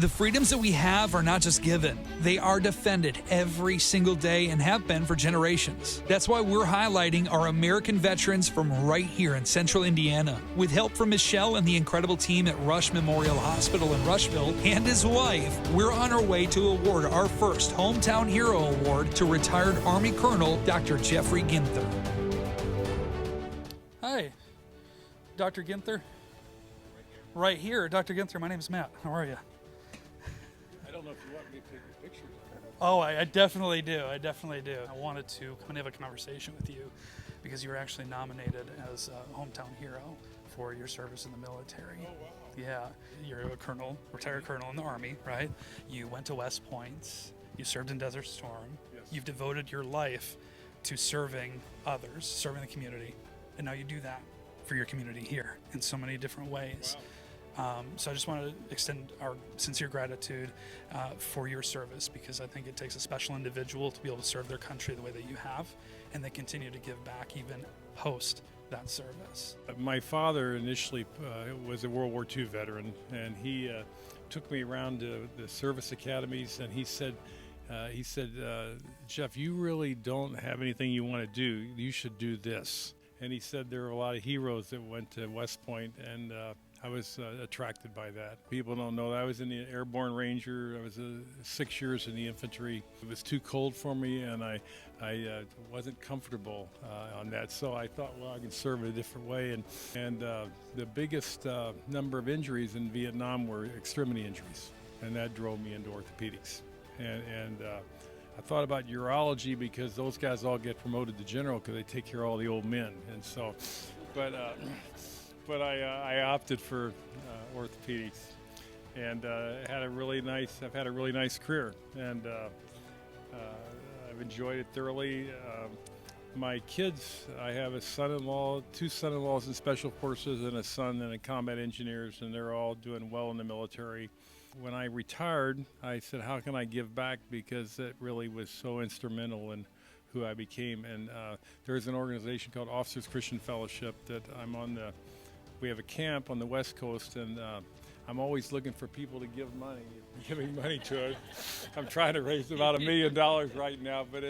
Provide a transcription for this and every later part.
The freedoms that we have are not just given, they are defended every single day and have been for generations. That's why we're highlighting our American veterans from right here in central Indiana. With help from Michelle and the incredible team at Rush Memorial Hospital in Rushville and his wife, we're on our way to award our first Hometown Hero Award to retired Army Colonel Dr. Jeffrey Ginther. Hi, Dr. Ginther. Right here, Dr. Ginther, my name is Matt. How are you? I don't know if you want me to take a picture. Oh, I definitely do. I wanted to come and have a conversation with you because you were actually nominated as a hometown hero for your service in the military. Oh, wow. Yeah, you're a colonel, retired colonel in the Army, right? You went to West Point. You served in Desert Storm. Yes. You've devoted your life to serving others, serving the community, and now you do that for your community here in so many different ways. Wow. So I just want to extend our sincere gratitude for your service, because I think it takes a special individual to be able to serve their country the way that you have, and they continue to give back even post that service. My father initially was a World War II veteran, and he took me around to the service academies, and he said, Jeff, you really don't have anything you want to do. You should do this. And he said there were a lot of heroes that went to West Point, and I was attracted by that. People don't know that I was in the Airborne Ranger. I was 6 years in the infantry. It was too cold for me, and I wasn't comfortable on that. So I thought, well, I can serve in a different way. And the biggest number of injuries in Vietnam were extremity injuries, and that drove me into orthopedics. And I thought about urology because those guys all get promoted to general because they take care of all the old men. And so, but I opted for orthopedics, and I've had a really nice career, and I've enjoyed it thoroughly. My kids, I have a son-in-law, two son-in-laws in special forces, and a son in combat engineers, and they're all doing well in the military. When I retired, I said, how can I give back, because it really was so instrumental in who I became. And there's an organization called Officers Christian Fellowship that I'm on the. We have a camp on the West Coast, and I'm always looking for people to give money, giving money to it. I'm trying to raise about $1 million right now, but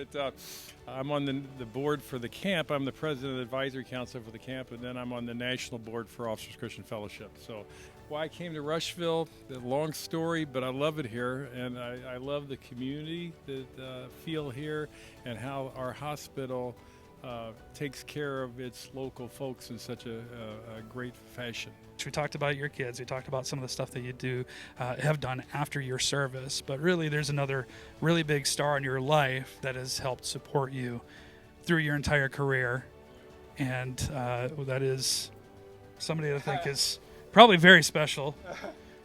I'm on the board for the camp. I'm the president of the advisory council for the camp, and then I'm on the national board for Officers Christian Fellowship. So why I came to Rushville, a long story, but I love it here, and I love the community that feel here, and how our hospital takes care of its local folks in such a great fashion. We talked about your kids. We talked about some of the stuff that you have done after your service. But really, there's another really big star in your life that has helped support you through your entire career. And that is somebody that I think is probably very special.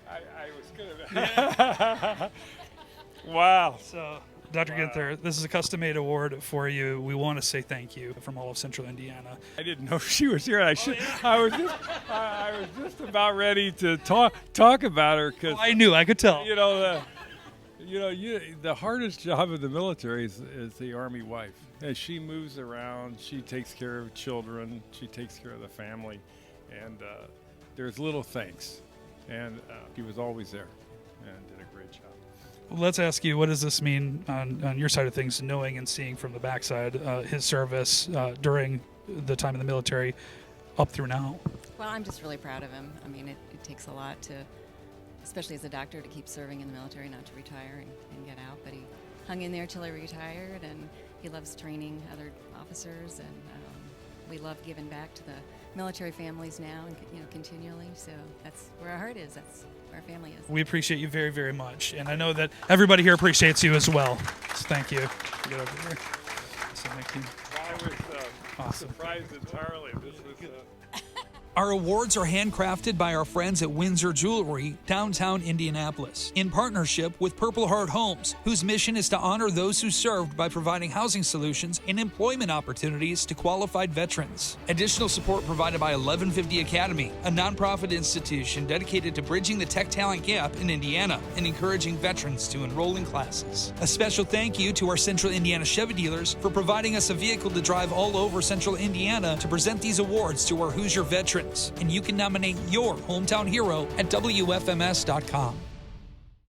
I was gonna. Wow. So, Dr. Ginther, this is a custom-made award for you. We want to say thank you from all of Central Indiana. I didn't know she was here. I was just about ready to talk about her, because I knew, I could tell. The hardest job of the military is the Army wife. And she moves around. She takes care of children. She takes care of the family, and there's little things. And she was always there and did a great job. Well, let's ask you, what does this mean on your side of things, knowing and seeing from the backside his service during the time in the military up through now? Well, I'm just really proud of him. I mean, it takes a lot to, especially as a doctor, to keep serving in the military, not to retire and get out. But he hung in there till he retired, and he loves training other officers, and we love giving back to the military families now, and continually. So that's where our heart is. That's where our family is. We appreciate you very, very much, and I know that everybody here appreciates you as well. So thank you. Get over here. So thank you. I was Awesome. surprised entirely. This was. Our awards are handcrafted by our friends at Windsor Jewelry, downtown Indianapolis, in partnership with Purple Heart Homes, whose mission is to honor those who served by providing housing solutions and employment opportunities to qualified veterans. Additional support provided by 1150 Academy, a nonprofit institution dedicated to bridging the tech talent gap in Indiana and encouraging veterans to enroll in classes. A special thank you to our Central Indiana Chevy dealers for providing us a vehicle to drive all over Central Indiana to present these awards to our Hoosier veterans. And you can nominate your hometown hero at WFMS.com.